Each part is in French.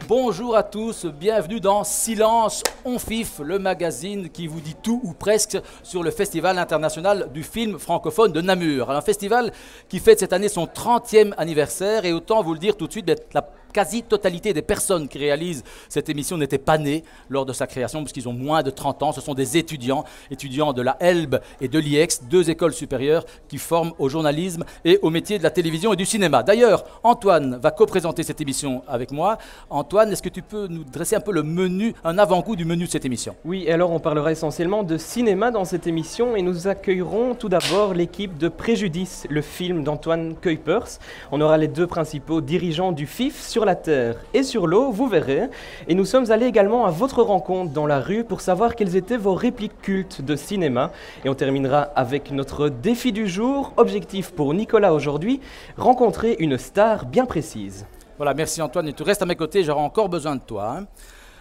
Bonjour à tous, bienvenue dans Silence on FIF, le magazine qui vous dit tout ou presque sur le Festival international du film francophone de Namur. Un festival qui fête cette année son 30e anniversaire et autant vous le dire tout de suite, la quasi-totalité des personnes qui réalisent cette émission n'étaient pas nées lors de sa création puisqu'ils ont moins de 30 ans. Ce sont des étudiants de la Elbe et de l'IEX, deux écoles supérieures qui forment au journalisme et au métier de la télévision et du cinéma. D'ailleurs, Antoine va co-présenter cette émission avec moi. Antoine, est-ce que tu peux nous dresser un peu le menu, un avant-goût du menu de cette émission? Oui, et alors on parlera essentiellement de cinéma dans cette émission et nous accueillerons tout d'abord l'équipe de Préjudice, le film d'Antoine Kuipers. On aura les deux principaux dirigeants du FIF sur la terre et sur l'eau, vous verrez. Et nous sommes allés également à votre rencontre dans la rue pour savoir quelles étaient vos répliques cultes de cinéma. Et on terminera avec notre défi du jour, objectif pour Nicolas aujourd'hui, rencontrer une star bien précise. Voilà, merci Antoine, et tu restes à mes côtés, j'aurai encore besoin de toi.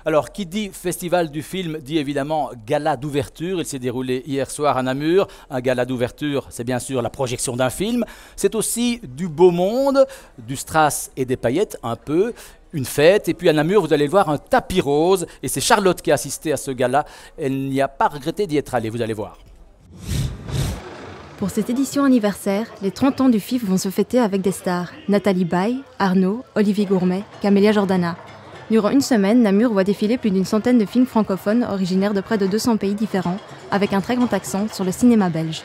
Alors, qui dit festival du film dit évidemment gala d'ouverture. Il s'est déroulé hier soir à Namur. Un gala d'ouverture, c'est bien sûr la projection d'un film. C'est aussi du beau monde, du strass et des paillettes, un peu, une fête. Et puis à Namur, vous allez voir un tapis rose. Et c'est Charlotte qui a assisté à ce gala. Elle n'y a pas regretté d'y être allée, vous allez voir. Pour cette édition anniversaire, les 30 ans du FIF vont se fêter avec des stars. Nathalie Baye, Arnaud, Olivier Gourmet, Camélia Jordana. Durant une semaine, Namur voit défiler plus d'une centaine de films francophones originaires de près de 200 pays différents, avec un très grand accent sur le cinéma belge.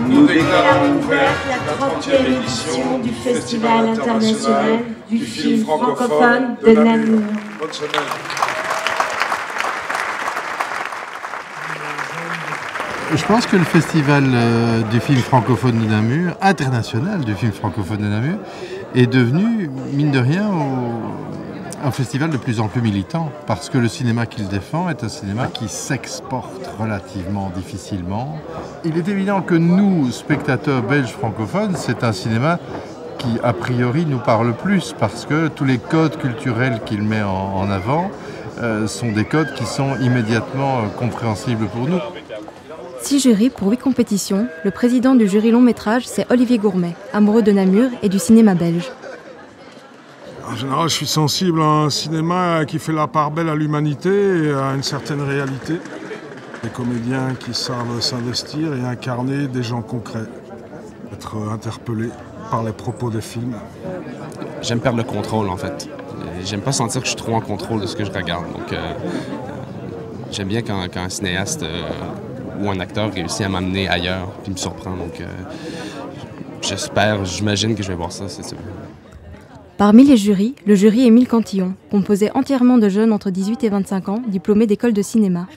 Nous déclarons ouverte la 30e édition du Festival international du film francophone de Namur. Bonne semaine. Je pense que le festival du film francophone de Namur, international du film francophone de Namur, est devenu, mine de rien, un festival de plus en plus militant, parce que le cinéma qu'il défend est un cinéma qui s'exporte relativement difficilement. Il est évident que nous, spectateurs belges francophones, c'est un cinéma qui, a priori, nous parle plus, parce que tous les codes culturels qu'il met en avant sont des codes qui sont immédiatement compréhensibles pour nous. 6 jurys pour 8 compétitions, le président du jury long métrage, c'est Olivier Gourmet, amoureux de Namur et du cinéma belge. En général, je suis sensible à un cinéma qui fait la part belle à l'humanité et à une certaine réalité. Des comédiens qui savent s'investir et incarner des gens concrets, être interpellés par les propos des films. J'aime perdre le contrôle, en fait. J'aime pas sentir que je suis trop en contrôle de ce que je regarde. Donc, j'aime bien quand un cinéaste ou un acteur réussit à m'amener ailleurs puis me surprend. Donc, j'imagine que je vais voir ça, c'est sûr. Parmi les jurys, le jury Émile Cantillon, composé entièrement de jeunes entre 18 et 25 ans, diplômés d'école de cinéma.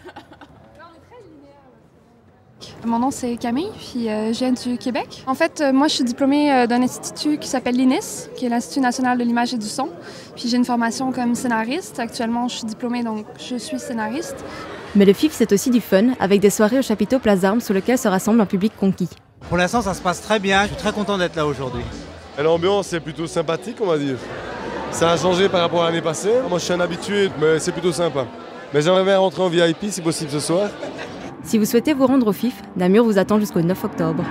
Mon nom c'est Camille, puis je viens du Québec. En fait, moi je suis diplômée d'un institut qui s'appelle l'INIS, qui est l'Institut national de l'image et du son. Puis j'ai une formation comme scénariste. Actuellement, je suis diplômée, donc je suis scénariste. Mais le FIF, c'est aussi du fun, avec des soirées au chapiteau Place d'Armes sous lequel se rassemble un public conquis. Pour l'instant, ça se passe très bien. Je suis très content d'être là aujourd'hui. L'ambiance est plutôt sympathique, on va dire. Ça a changé par rapport à l'année passée. Moi, je suis un habitué, mais c'est plutôt sympa. Mais j'aimerais bien rentrer en VIP, si possible, ce soir. Si vous souhaitez vous rendre au FIF, Namur vous attend jusqu'au 9 octobre.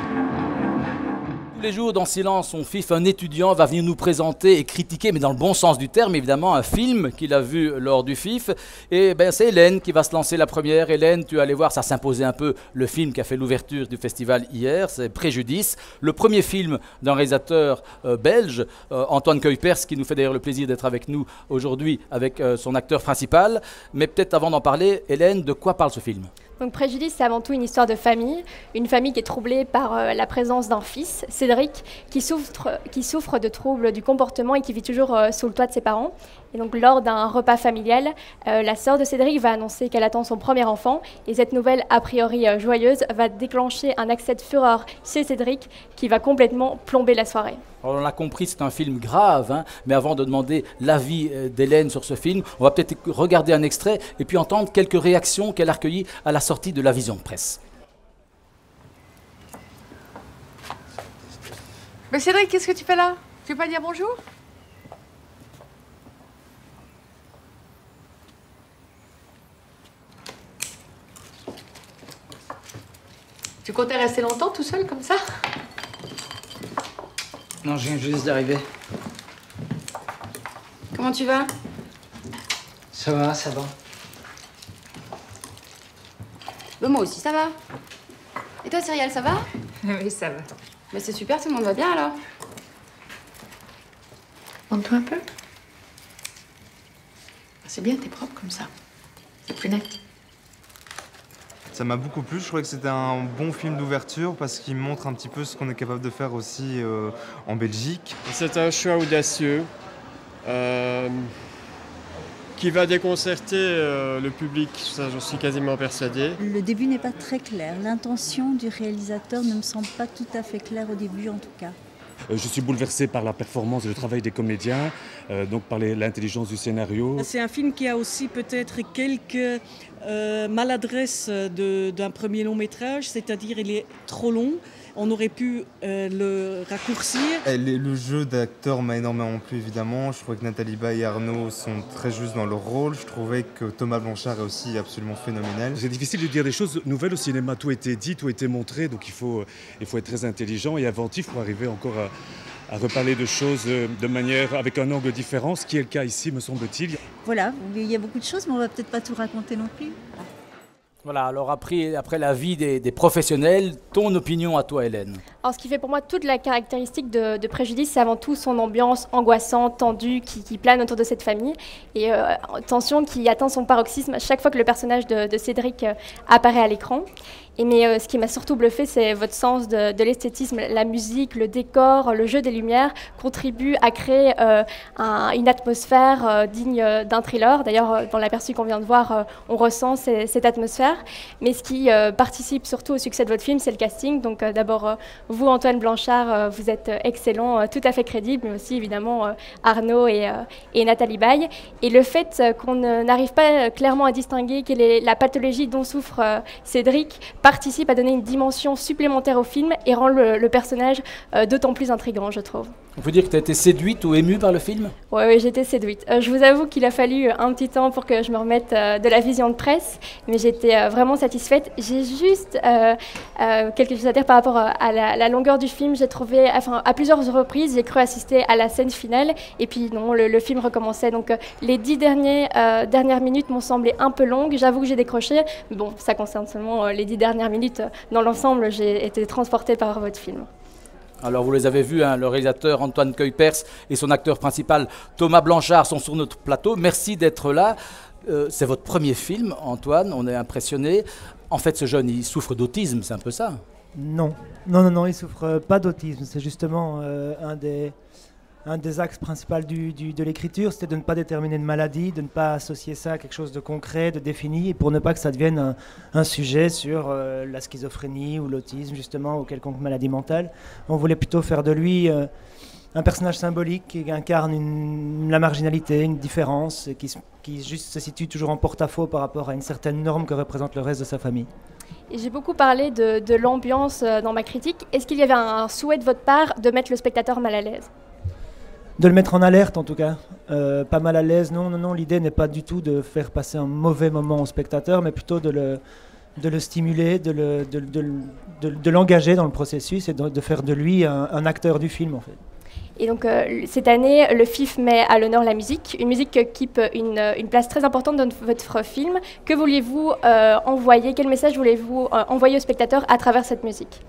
Tous les jours, dans Silence on FIF, un étudiant va venir nous présenter et critiquer, mais dans le bon sens du terme, évidemment, un film qu'il a vu lors du FIF. Et c'est Hélène qui va se lancer la première. Hélène, tu allais voir, ça s'imposait un peu le film qui a fait l'ouverture du festival hier, c'est Préjudice. Le premier film d'un réalisateur belge, Antoine Kuipers, qui nous fait d'ailleurs le plaisir d'être avec nous aujourd'hui avec son acteur principal. Mais peut-être avant d'en parler, Hélène, de quoi parle ce film ? Donc Préjudice, c'est avant tout une histoire de famille, une famille qui est troublée par la présence d'un fils, Cédric, qui souffre de troubles du comportement et qui vit toujours sous le toit de ses parents. Et donc lors d'un repas familial, la sœur de Cédric va annoncer qu'elle attend son premier enfant et cette nouvelle a priori joyeuse va déclencher un accès de fureur chez Cédric qui va complètement plomber la soirée. Alors on l'a compris, c'est un film grave, mais avant de demander l'avis d'Hélène sur ce film, on va peut-être regarder un extrait et puis entendre quelques réactions qu'elle a recueillies à la sortie de la vision de presse. Mais Cédric, qu'est-ce que tu fais là? Tu veux pas dire bonjour? Tu comptais rester longtemps tout seul comme ça? Non, je viens juste d'arriver. Comment tu vas? Ça va, ça va. Bah, moi aussi, ça va. Et toi, Cyrielle, ça va? Oui, ça va. Bah, c'est super, tout le monde va bien alors. Montre-toi un peu. C'est bien, t'es propre comme ça. C'est plus net. Ça m'a beaucoup plu, je trouvais que c'était un bon film d'ouverture parce qu'il montre un petit peu ce qu'on est capable de faire aussi en Belgique. C'est un choix audacieux qui va déconcerter le public, ça j'en suis quasiment persuadé. Le début n'est pas très clair, l'intention du réalisateur ne me semble pas tout à fait claire au début en tout cas. Je suis bouleversé par la performance et le travail des comédiens, donc par l'intelligence du scénario. C'est un film qui a aussi peut-être quelques maladresses d'un premier long métrage, c'est-à-dire il est trop long. On aurait pu le raccourcir. Le jeu d'acteur m'a énormément plu évidemment. Je trouvais que Nathalie Baye et Arnaud sont très justes dans leur rôle. Je trouvais que Thomas Blanchard est aussi absolument phénoménal. C'est difficile de dire des choses nouvelles au cinéma. Tout a été dit, tout a été montré. Donc il faut être très intelligent et inventif pour arriver encore à reparler de choses de manière avec un angle différent, ce qui est le cas ici me semble-t-il. Voilà, il y a beaucoup de choses mais on va peut-être pas tout raconter non plus. Voilà, alors après l'avis des professionnels, ton opinion à toi, Hélène? Alors, ce qui fait pour moi toute la caractéristique de Préjudice, c'est avant tout son ambiance angoissante, tendue, qui plane autour de cette famille. Et tension qui atteint son paroxysme chaque fois que le personnage de Cédric apparaît à l'écran. Mais ce qui m'a surtout bluffé, c'est votre sens de l'esthétisme. La musique, le décor, le jeu des lumières contribuent à créer une atmosphère digne d'un thriller. D'ailleurs, dans l'aperçu qu'on vient de voir, on ressent cette atmosphère. Mais ce qui participe surtout au succès de votre film, c'est le casting. Donc d'abord, vous, Antoine Blanchard, vous êtes excellent, tout à fait crédible, mais aussi évidemment Arnaud et Nathalie Baye. Et le fait qu'on n'arrive pas clairement à distinguer quelle est la pathologie dont souffre Cédric participe à donner une dimension supplémentaire au film et rend le personnage d'autant plus intriguant, je trouve. On peut dire que tu as été séduite ou émue par le film? Oui, j'ai été séduite. Je vous avoue qu'il a fallu un petit temps pour que je me remette de la vision de presse, mais j'étais vraiment satisfaite. J'ai juste quelque chose à dire par rapport à la longueur du film. J'ai trouvé, à plusieurs reprises, j'ai cru assister à la scène finale, et puis non, le film recommençait. Donc les 10 dernières minutes m'ont semblé un peu longues. J'avoue que j'ai décroché. Bon, ça concerne seulement les 10 dernières minutes. Dans l'ensemble, j'ai été transportée par votre film. Alors vous les avez vus, hein, le réalisateur Antoine Kuipers et son acteur principal Thomas Blanchard sont sur notre plateau. Merci d'être là. C'est votre premier film, Antoine, on est impressionné. En fait, ce jeune, il souffre d'autisme, c'est un peu ça? Non, il souffre pas d'autisme. C'est justement un des axes principaux de l'écriture, c'était de ne pas déterminer de maladie, de ne pas associer ça à quelque chose de concret, de défini, et pour ne pas que ça devienne un sujet sur la schizophrénie ou l'autisme, justement, ou quelconque maladie mentale. On voulait plutôt faire de lui un personnage symbolique qui incarne la marginalité, une différence, et qui juste se situe toujours en porte-à-faux par rapport à une certaine norme que représente le reste de sa famille. Et j'ai beaucoup parlé de l'ambiance dans ma critique. Est-ce qu'il y avait un souhait de votre part de mettre le spectateur mal à l'aise ? De le mettre en alerte en tout cas, pas mal à l'aise, non, l'idée n'est pas du tout de faire passer un mauvais moment au spectateur, mais plutôt de le stimuler, de l'engager dans le processus et de faire de lui un acteur du film en fait. Et donc cette année, le FIF met à l'honneur la musique, une musique qui occupe une place très importante dans votre film. Que vouliez-vous envoyer, quel message voulez-vous envoyer aux spectateurs à travers cette musique ?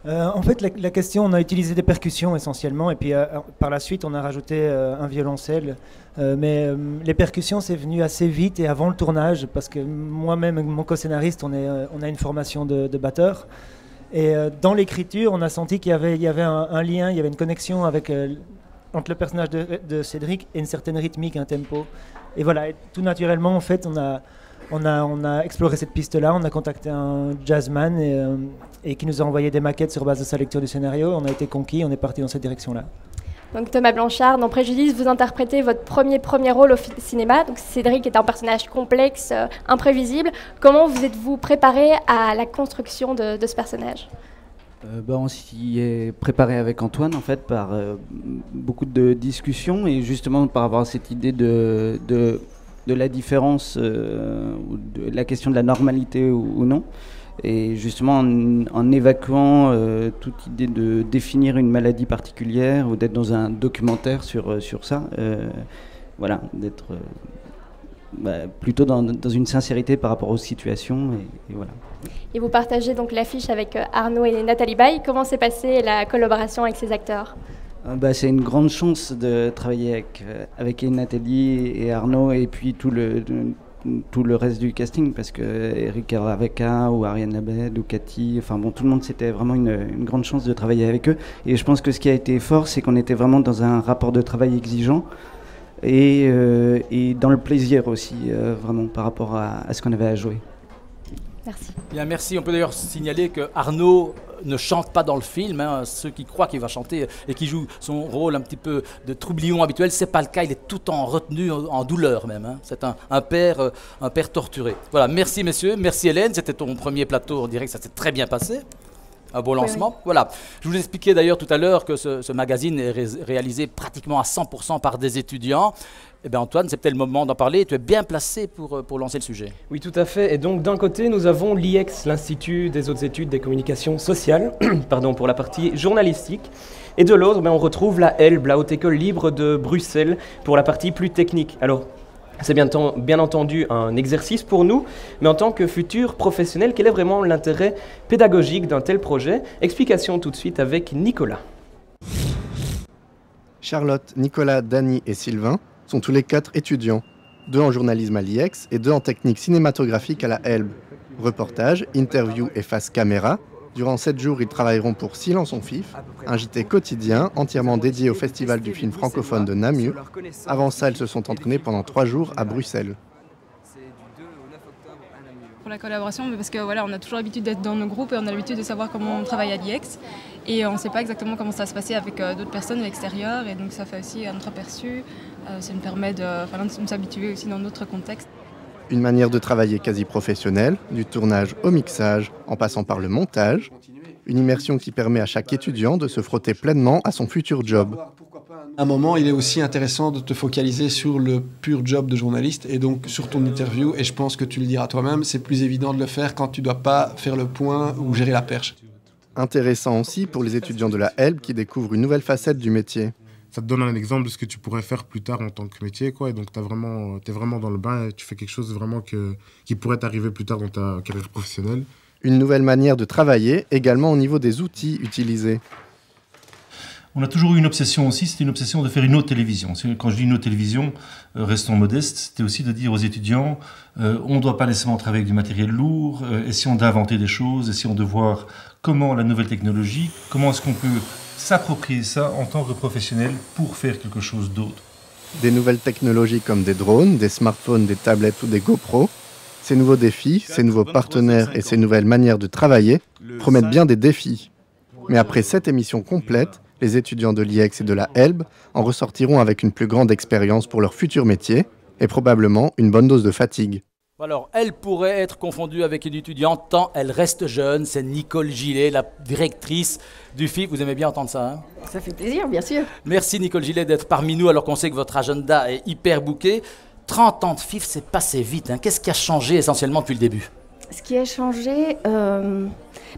En fait, la question, on a utilisé des percussions essentiellement, et puis par la suite, on a rajouté un violoncelle. Mais les percussions, c'est venu assez vite et avant le tournage, parce que moi-même, mon co-scénariste, on a une formation de batteur. Et dans l'écriture, on a senti qu'il y avait un lien, il y avait une connexion entre le personnage de Cédric et une certaine rythmique, un tempo. Et voilà, et tout naturellement, en fait, on a exploré cette piste-là, on a contacté un jazzman et qui nous a envoyé des maquettes sur base de sa lecture du scénario. On a été conquis, on est parti dans cette direction-là. Donc Thomas Blanchard, dans Préjudice, vous interprétez votre premier rôle au cinéma. Donc Cédric est un personnage complexe, imprévisible. Comment vous êtes-vous préparé à la construction de ce personnage ? On s'y est préparé avec Antoine en fait par beaucoup de discussions et justement par avoir cette idée de la différence, ou de la question de la normalité ou non. Et justement, en évacuant toute idée de définir une maladie particulière ou d'être dans un documentaire sur ça, voilà, d'être plutôt dans une sincérité par rapport aux situations. Et voilà. Et vous partagez donc l'affiche avec Arnaud et Nathalie Baye. Comment s'est passée la collaboration avec ces acteurs ? C'est une grande chance de travailler avec Nathalie et Arnaud et puis tout le reste du casting, parce que Eric Aravaca ou Ariane Labed ou Cathy, enfin bon, tout le monde, c'était vraiment une grande chance de travailler avec eux. Et je pense que ce qui a été fort, c'est qu'on était vraiment dans un rapport de travail exigeant et dans le plaisir aussi, vraiment par rapport à ce qu'on avait à jouer. Merci. Bien, merci. On peut d'ailleurs signaler que Arnaud ne chante pas dans le film. Ceux qui croient qu'il va chanter et qui jouent son rôle un petit peu de troublion habituel, c'est pas le cas. Il est tout en retenue, en douleur même. C'est un père torturé. Voilà. Merci messieurs, merci Hélène. C'était ton premier plateau en direct, ça s'est très bien passé. Un beau lancement. Oui. Voilà. Je vous expliquais d'ailleurs tout à l'heure que ce magazine est réalisé pratiquement à 100% par des étudiants. Eh bien Antoine, c'est peut-être le moment d'en parler. Tu es bien placé pour lancer le sujet. Oui, tout à fait. Et donc d'un côté, nous avons l'IEX, l'Institut des hautes études des communications sociales, pour la partie journalistique. Et de l'autre, on retrouve la ELB, la Haute École Libre de Bruxelles, pour la partie plus technique. Alors, c'est bien entendu un exercice pour nous, mais en tant que futurs professionnels, quel est vraiment l'intérêt pédagogique d'un tel projet ? Explication tout de suite avec Nicolas. Charlotte, Nicolas, Dany et Sylvain sont tous les 4 étudiants, 2 en journalisme à l'IEX et 2 en technique cinématographique à la ELB. Reportage, interview et face caméra. Durant 7 jours, ils travailleront pour Silence on Fif, un JT quotidien entièrement dédié au Festival du film francophone de Namur. Avant ça, ils se sont entraînés pendant 3 jours à Bruxelles. Pour la collaboration, parce que voilà, on a toujours l'habitude d'être dans nos groupes et on a l'habitude de savoir comment on travaille à l'IEX. Et on ne sait pas exactement comment ça va se passer avec d'autres personnes à l'extérieur. Et donc ça fait aussi un autre aperçu. Ça nous permet de s'habituer aussi dans notre contexte. Une manière de travailler quasi professionnelle, du tournage au mixage, en passant par le montage. Une immersion qui permet à chaque étudiant de se frotter pleinement à son futur job. À un moment, il est aussi intéressant de te focaliser sur le pur job de journaliste et donc sur ton interview. Et je pense que tu le diras toi-même, c'est plus évident de le faire quand tu ne dois pas faire le point ou gérer la perche. Intéressant aussi pour les étudiants de la ELB qui découvrent une nouvelle facette du métier. Ça te donne un exemple de ce que tu pourrais faire plus tard en tant que métier, quoi. Et donc, t'es vraiment dans le bain et tu fais quelque chose vraiment qui pourrait t'arriver plus tard dans ta carrière professionnelle. Une nouvelle manière de travailler, également au niveau des outils utilisés. On a toujours eu une obsession aussi, c'était une obsession de faire une autre télévision. Quand je dis une autre télévision, restons modestes, c'était aussi de dire aux étudiants, on ne doit pas nécessairement travailler avec du matériel lourd, essayons d'inventer des choses, essayons de voir comment la nouvelle technologie, comment est-ce qu'on peut s'approprier ça en tant que professionnel pour faire quelque chose d'autre. Des nouvelles technologies comme des drones, des smartphones, des tablettes ou des GoPro. Ces nouveaux défis, ces nouveaux partenaires et ces nouvelles manières de travailler promettent bien des défis. Mais après cette émission complète, les étudiants de l'IEX et de la ELB en ressortiront avec une plus grande expérience pour leur futur métier et probablement une bonne dose de fatigue. Alors, elle pourrait être confondue avec une étudiante tant elle reste jeune. C'est Nicole Gillet, la directrice du FIF. Vous aimez bien entendre ça, hein ? Ça fait plaisir, bien sûr. Merci Nicole Gillet d'être parmi nous alors qu'on sait que votre agenda est hyper booké. 30 ans de FIF, c'est passé vite, hein. Qu'est-ce qui a changé essentiellement depuis le début ? Ce qui a changé,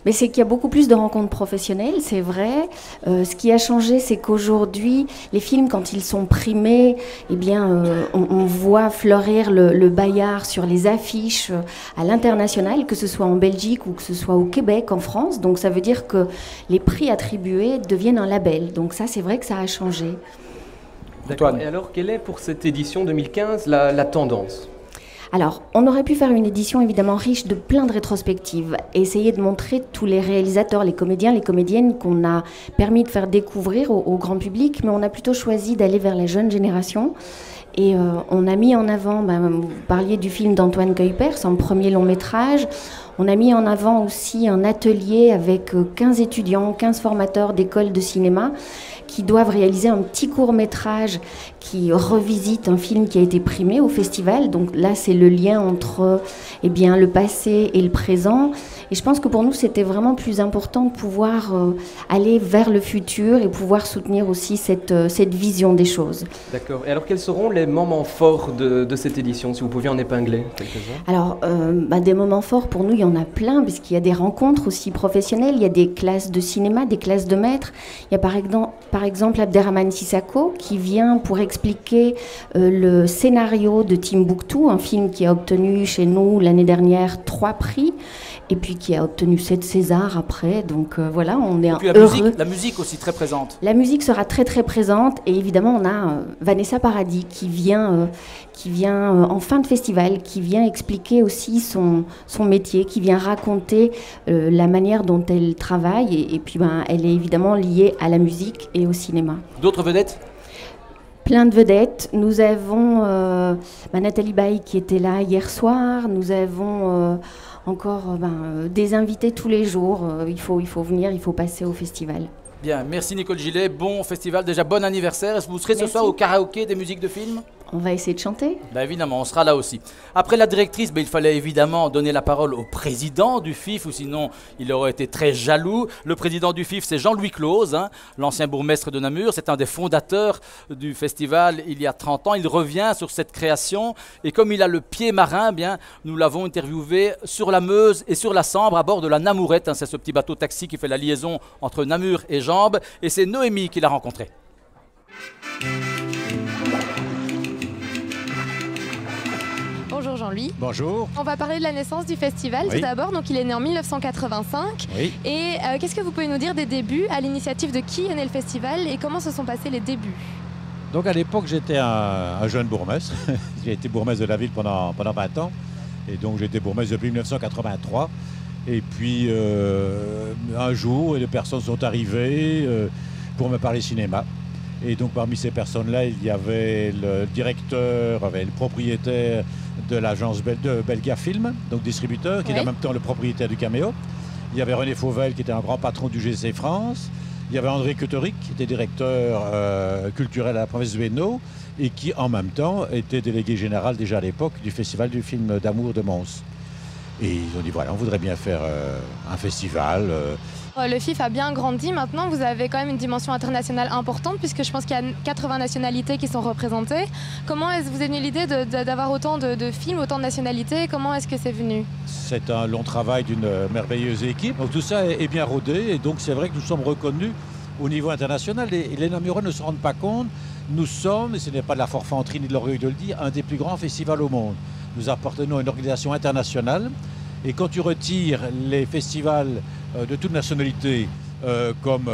mais c'est qu'il y a beaucoup plus de rencontres professionnelles, c'est vrai. Ce qui a changé, c'est qu'aujourd'hui, les films, quand ils sont primés, eh bien, on voit fleurir le Bayard sur les affiches à l'international, que ce soit en Belgique ou que ce soit au Québec, en France. Donc ça veut dire que les prix attribués deviennent un label. Donc ça, c'est vrai que ça a changé. D'accord. Et alors, quelle est pour cette édition 2015 la tendance ? Alors, on aurait pu faire une édition évidemment riche de plein de rétrospectives et essayer de montrer tous les réalisateurs, les comédiens, les comédiennes qu'on a permis de faire découvrir au grand public, mais on a plutôt choisi d'aller vers la jeune génération. Et on a mis en avant, vous parliez du film d'Antoine Kuipers, son premier long métrage. On a mis en avant aussi un atelier avec 15 étudiants, 15 formateurs d'écoles de cinéma qui doivent réaliser un petit court-métrage qui revisite un film qui a été primé au festival. Donc là, c'est le lien entre le passé et le présent. Et je pense que pour nous, c'était vraiment plus important de pouvoir aller vers le futur et pouvoir soutenir aussi cette vision des choses. D'accord. Et alors, quels seront les moments forts de cette édition, si vous pouviez en épingler quelques-uns ? Alors, des moments forts, pour nous, il y en a plein, parce qu'il y a des rencontres aussi professionnelles, il y a des classes de cinéma, des classes de maîtres. Il y a par exemple Abderrahmane Sissako qui vient pour expliquer le scénario de Timbuktu, un film qui a obtenu chez nous l'année dernière 3 prix, et puis qui a obtenu 7 Césars après. Donc voilà, on est heureux. La musique aussi très présente. La musique sera très très présente, et évidemment on a Vanessa Paradis qui vient en fin de festival, qui vient expliquer aussi son métier, qui vient raconter la manière dont elle travaille, et puis elle est évidemment liée à la musique et au cinéma. D'autres vedettes ? Plein de vedettes. Nous avons Nathalie Baye qui était là hier soir. Nous avons encore des invités tous les jours. Il faut venir, il faut passer au festival. Bien, merci Nicole Gillet. Bon festival, déjà bon anniversaire. Est-ce que vous serez ce soir au karaoké des musiques de films ? On va essayer de chanter. Évidemment, on sera là aussi. Après la directrice, il fallait évidemment donner la parole au président du FIF, ou sinon il aurait été très jaloux. Le président du FIF, c'est Jean-Louis Close, l'ancien bourgmestre de Namur. C'est un des fondateurs du festival il y a 30 ans. Il revient sur cette création, et comme il a le pied marin, nous l'avons interviewé sur la Meuse et sur la Sambre à bord de la Namourette. C'est ce petit bateau taxi qui fait la liaison entre Namur et Jambes, et c'est Noémie qui l'a rencontré. Bonjour Jean-Louis. Bonjour. On va parler de la naissance du festival tout d'abord. Donc il est né en 1985. Oui. Et qu'est-ce que vous pouvez nous dire des débuts? À l'initiative de qui est né le festival et comment se sont passés les débuts? Donc à l'époque j'étais un jeune bourgmestre. J'ai été bourgmestre de la ville pendant 20 ans. Et donc j'ai été bourgmestre depuis 1983. Et puis un jour, des personnes sont arrivées pour me parler cinéma. Et donc parmi ces personnes-là, il y avait le directeur, le propriétaire de l'agence de Belga Film, donc distributeur, qui est en même temps le propriétaire du Caméo. Il y avait René Fauvel, qui était un grand patron du GC France. Il y avait André Cuteric, qui était directeur culturel à la province de Hainaut, et qui en même temps était délégué général déjà à l'époque du Festival du film d'amour de Mons. Et ils ont dit voilà, on voudrait bien faire un festival. Le FIF a bien grandi. Maintenant, vous avez quand même une dimension internationale importante, puisque je pense qu'il y a 80 nationalités qui sont représentées. Comment vous est venue l'idée d'avoir autant de films, autant de nationalités? Comment est-ce que c'est venu? C'est un long travail d'une merveilleuse équipe. Donc tout ça est bien rodé, et donc c'est vrai que nous sommes reconnus au niveau international. Et les Namurois ne se rendent pas compte. Nous sommes, et ce n'est pas de la forfanterie ni de l'orgueil de le dire, un des plus grands festivals au monde. Nous appartenons à une organisation internationale. Et quand tu retires les festivals de toute nationalité, comme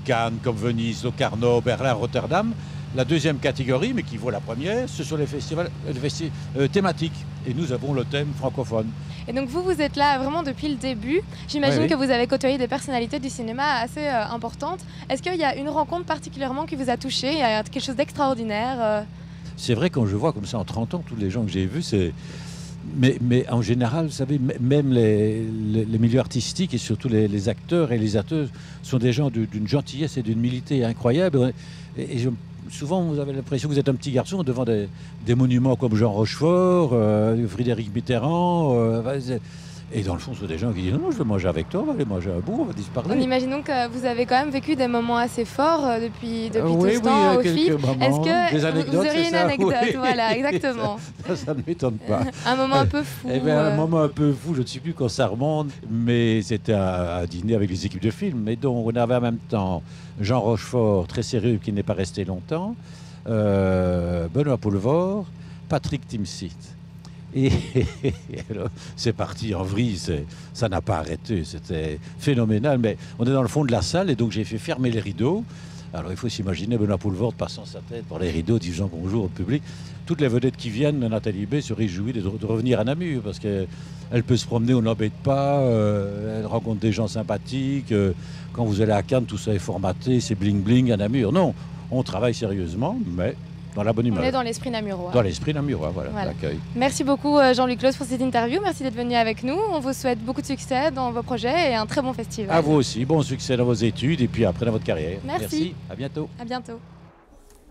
Cannes, comme Venise, Locarno, Berlin, Rotterdam, la deuxième catégorie, mais qui vaut la première, ce sont les festivals thématiques. Et nous avons le thème francophone. Et donc vous êtes là vraiment depuis le début. J'imagine que vous avez côtoyé des personnalités du cinéma assez importantes. Est-ce qu'il y a une rencontre particulièrement qui vous a touché? Il y a quelque chose d'extraordinaire? C'est vrai, quand je vois comme ça en 30 ans, tous les gens que j'ai vus, c'est... Mais en général, vous savez, même les milieux artistiques et surtout les acteurs, réalisateurs sont des gens d'une gentillesse et d'une humilité incroyable. Souvent, vous avez l'impression que vous êtes un petit garçon devant des monuments comme Jean Rochefort, Frédéric Mitterrand. Et dans le fond, ce sont des gens qui disent non, je veux manger avec toi, on va aller manger un bout, on va disparaître. Imaginons que vous avez quand même vécu des moments assez forts depuis tout ce oui, temps au FIF. Est-ce que vous auriez une anecdote? Oui. Voilà, exactement. Ça ne m'étonne pas. Un moment un peu fou. Un moment un peu fou, je ne sais plus quand ça remonte, mais c'était un dîner avec les équipes de film. Et donc on avait en même temps Jean Rochefort, très sérieux, qui n'est pas resté longtemps, Benoît Poulvord, Patrick Timsit. Et alors, c'est parti en vrille, ça n'a pas arrêté, c'était phénoménal. Mais on est dans le fond de la salle, et donc j'ai fait fermer les rideaux. Alors il faut s'imaginer Benoît Poulvord passant sa tête par les rideaux, disant bonjour au public. Toutes les vedettes qui viennent, Nathalie Baye se réjouit de revenir à Namur, parce qu'elle peut se promener, on n'embête pas, elle rencontre des gens sympathiques. Quand vous allez à Cannes, tout ça est formaté, c'est bling-bling à Namur. Non, on travaille sérieusement, mais... dans la bonne humeur. On est dans l'esprit namurois. Dans l'esprit namurois, voilà. L'accueil. Merci beaucoup Jean-Luc Close pour cette interview. Merci d'être venu avec nous. On vous souhaite beaucoup de succès dans vos projets et un très bon festival. À vous aussi, bon succès dans vos études et puis après dans votre carrière. Merci. À bientôt. À bientôt.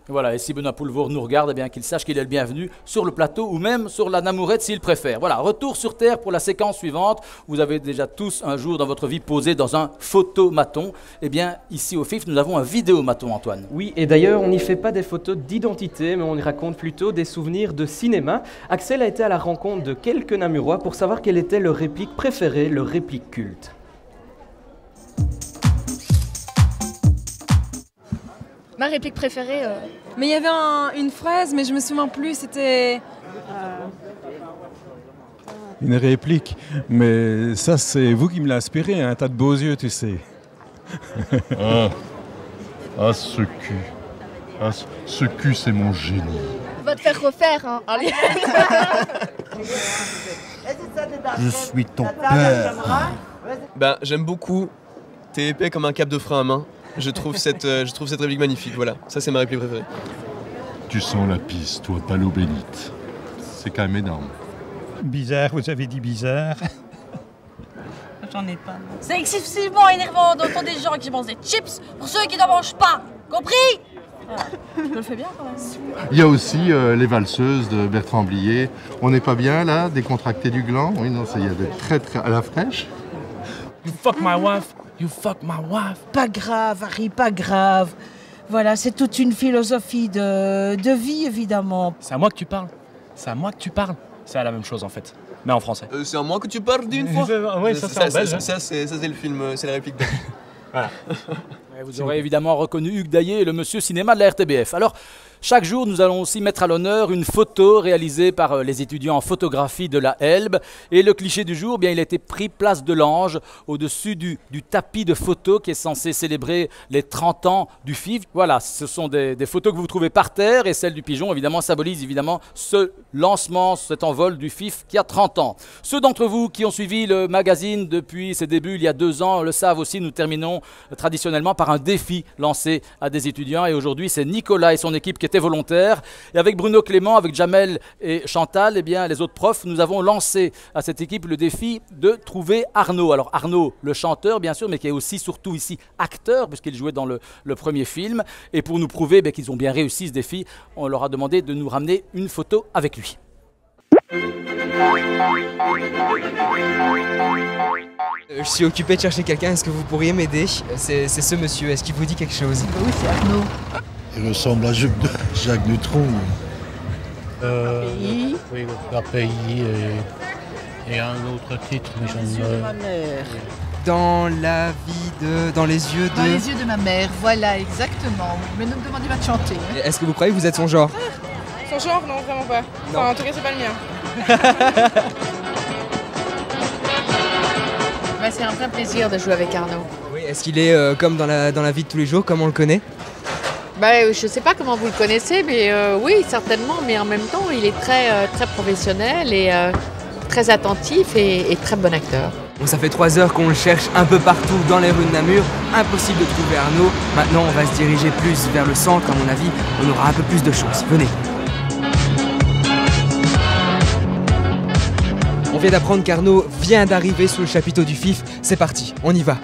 Voilà, et si Benoît Poulvour nous regarde, eh bien qu'il sache qu'il est le bienvenu sur le plateau ou même sur la Namourette s'il préfère. Voilà, retour sur Terre pour la séquence suivante. Vous avez déjà tous un jour dans votre vie posé dans un photomaton. Eh bien, ici au FIF, nous avons un vidéomaton, Antoine. Oui, et d'ailleurs, on n'y fait pas des photos d'identité, mais on y raconte plutôt des souvenirs de cinéma. Axel a été à la rencontre de quelques Namurois pour savoir quelle était leur réplique préférée, leur réplique culte. Ma réplique préférée. Mais il y avait une phrase, mais je me souviens plus, c'était. Une réplique, mais ça c'est vous qui me l'avez inspiré, hein, t'as de beaux yeux, tu sais. Ce cul. Ce cul, c'est mon génie. Va te faire refaire, hein. Allez. Je suis ton père. Ben, j'aime beaucoup. T'es épais comme un cap de frein à main. Je trouve cette réplique magnifique, voilà. Ça, c'est ma réplique préférée. Tu sens la piste, toi, pas l'eau bénite. C'est quand même énorme. Bizarre, vous avez dit bizarre. J'en ai pas. C'est excessivement énervant d'entendre des gens qui mangent des chips pour ceux qui n'en mangent pas. Compris? Je le fais bien quand même. Il y a aussi les valseuses de Bertrand Blier. On n'est pas bien là, décontracté du gland. Oui, non, ça y a des très à la fraîche. You fuck my wife. You fuck my wife. Pas grave, Harry, pas grave. Voilà, c'est toute une philosophie de vie, évidemment. C'est à moi que tu parles. C'est à moi que tu parles. C'est la même chose en fait, mais en français. C'est à moi que tu parles d'une fois. Oui, ça c'est en belge. Ça c'est le film, c'est la réplique belge. Voilà. Vous aurez évidemment reconnu Hugues Daillé, le monsieur cinéma de la RTBF. Alors, chaque jour, nous allons aussi mettre à l'honneur une photo réalisée par les étudiants en photographie de la Elbe. Et le cliché du jour, bien, il a été pris place de l'Ange, au-dessus du tapis de photos qui est censé célébrer les 30 ans du FIF. Voilà, ce sont des photos que vous trouvez par terre, et celle du pigeon, évidemment, symbolise évidemment ce lancement, cet envol du FIF qui a 30 ans. Ceux d'entre vous qui ont suivi le magazine depuis ses débuts, il y a 2 ans, le savent aussi. Nous terminons traditionnellement par un défi lancé à des étudiants, et aujourd'hui, c'est Nicolas et son équipe qui étaient volontaires. Et avec Bruno Clément, avec Jamel et Chantal, eh bien, les autres profs, nous avons lancé à cette équipe le défi de trouver Arnaud. Alors Arnaud, le chanteur, bien sûr, mais qui est aussi, surtout ici, acteur, puisqu'il jouait dans le premier film. Et pour nous prouver qu'ils ont bien réussi ce défi, on leur a demandé de nous ramener une photo avec lui. Je suis occupé de chercher quelqu'un, est-ce que vous pourriez m'aider? C'est ce monsieur, est-ce qu'il vous dit quelque chose? Oui, c'est Arnaud. Il ressemble à Jacques Dutronc. Oui, API et un autre titre, mais Les yeux de ma mère. Dans la vie de... Dans les yeux de... Dans les yeux de ma mère, voilà, exactement. Mais ne me demandez pas de chanter. Hein. Est-ce que vous croyez que vous êtes son genre? Son genre, non, vraiment pas. Enfin, en tout cas, c'est pas le mien. C'est un vrai plaisir de jouer avec Arnaud. Oui, est-ce qu'il est comme dans la vie de tous les jours, comme on le connaît? Je ne sais pas comment vous le connaissez, mais oui, certainement. Mais en même temps, il est très professionnel et très attentif et très bon acteur. Bon, ça fait 3 heures qu'on le cherche un peu partout dans les rues de Namur. Impossible de trouver Arnaud. Maintenant, on va se diriger plus vers le centre, à mon avis. On aura un peu plus de chance. Venez. On vient d'apprendre qu'Arnaud vient d'arriver sous le chapiteau du FIF. C'est parti, on y va.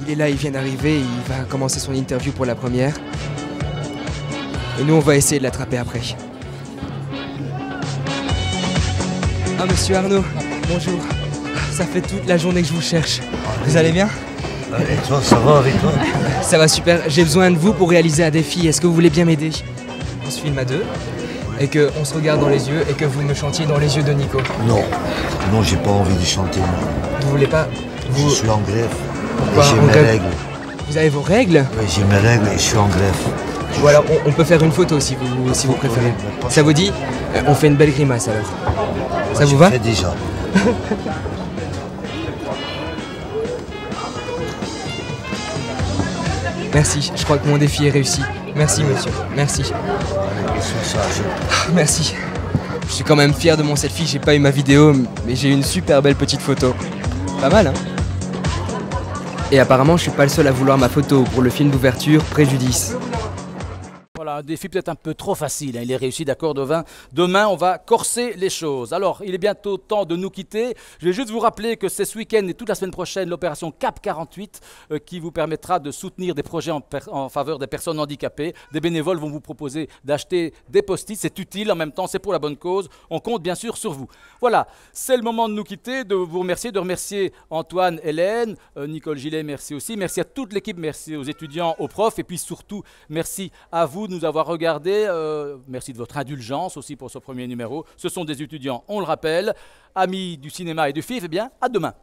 Il est là, il vient d'arriver, il va commencer son interview pour la première. Et nous, on va essayer de l'attraper après. Ah, monsieur Arnaud, bonjour. Ça fait toute la journée que je vous cherche. Vous allez bien? Et toi, ça va avec toi? Ça va super, j'ai besoin de vous pour réaliser un défi. Est-ce que vous voulez bien m'aider? On se filme à 2 et qu'on se regarde dans les yeux et que vous me chantiez dans les yeux de Nico. Non, j'ai pas envie de chanter. Vous voulez pas? Je suis en greffe. Pourquoi? J'ai mes règles. Vous avez vos règles? Oui, j'ai mes règles et je suis en greffe. Ou alors on peut faire une photo si vous préférez. Ça vous dit? On fait une belle grimace alors. Ça vous va? Je fais déjà. Merci, je crois que mon défi est réussi. Merci monsieur, merci. Merci. Je suis quand même fier de mon selfie, j'ai pas eu ma vidéo, mais j'ai eu une super belle petite photo. Pas mal, hein? Et apparemment, je suis pas le seul à vouloir ma photo pour le film d'ouverture Préjudice. Voilà un défi peut-être un peu trop facile. Hein. Il est réussi, d'accord, Devin. Demain, on va corser les choses. Alors, il est bientôt temps de nous quitter. Je vais juste vous rappeler que c'est ce week-end et toute la semaine prochaine l'opération CAP 48 qui vous permettra de soutenir des projets en faveur des personnes handicapées. Des bénévoles vont vous proposer d'acheter des post-it. C'est utile, en même temps, c'est pour la bonne cause. On compte bien sûr sur vous. Voilà, c'est le moment de nous quitter, de vous remercier, de remercier Antoine, Hélène, Nicole Gillet, merci aussi. Merci à toute l'équipe, merci aux étudiants, aux profs et puis surtout, merci à vous de nous avoir regardés. Merci de votre indulgence aussi pour ce premier numéro. Ce sont des étudiants, on le rappelle, amis du cinéma et du FIF. Eh bien, à demain.